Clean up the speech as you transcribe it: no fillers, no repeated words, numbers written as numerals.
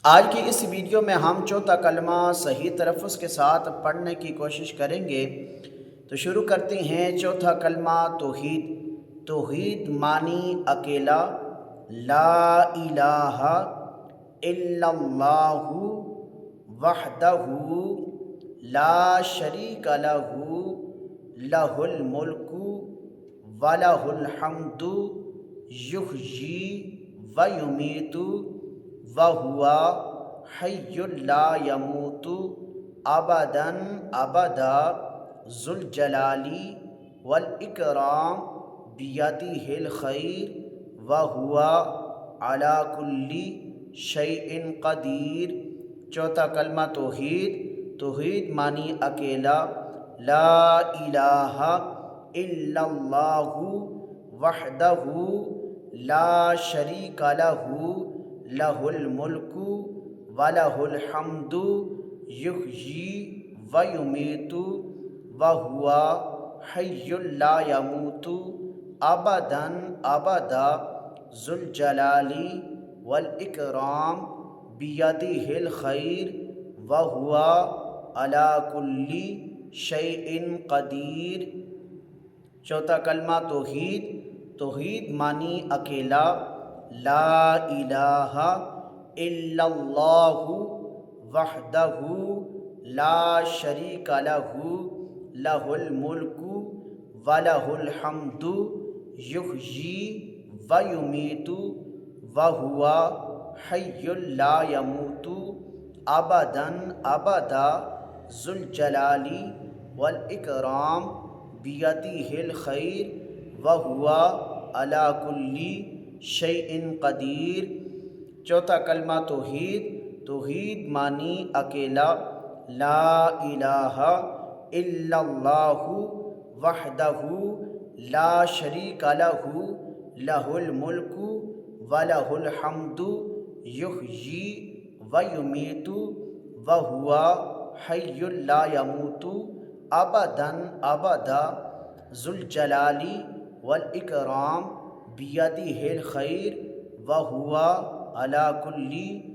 آج کی اس ویڈیو میں ہم چوتھا کلمہ صحیح تلفظ کے ساتھ پڑھنے کی کوشش کریں گے۔ تو شروع کرتے ہیں۔ چوتھا کلمہ توحید۔ توحید معنی اکیلا، لا الہ الا اللہ وحدہ لا شریک لہ لہ الملک ولہ الحمد یحیی ویمیت وَهُوَ حَيٌّ لَا يَمُوتُ أَبَدًا أَبَدًا ذُو الْجَلَالِ وَالْإِكْرَامِ بِيَدِهِ الْخَيْرُ وَهُوَ عَلَى كُلِّ شَيْءٍ قَدِيرٌ۔ چوتھا کلمہ توحید۔ توحید معنی اکیلا، لا الہ الا اللہ وحدہ لا شریک لہ لہ الملک ولہ الحمد یحیی ویمیت وہو حی لا یموت ابدا ابدا ذو الجلال والاکرام بیدہ الخیر وہو علی کل شیء قدیر۔ چوتھا کلمہ توحید۔ توحید معنی اکیلا، لا الہ الا اللہ وحدہ لا شریک لہ لہ الملک ولہ الحمد یحیی ویمیت وہو حی لا یموت ابدا ابدا ذو الجلال والاکرام بیدہ الخیر وہو علی کل شیء قدیر۔ چوتھا کلمہ توحید۔ توحید معنی اکیلا، لا الہ الا اللہ وحدہ لا شریک لہ لہ الملک ولہ الحمد یحیی ویمیت وہو حی لا یموت ابدا ابدا ذو الجلال والاکرام بیدہ الخیر وہو علی کل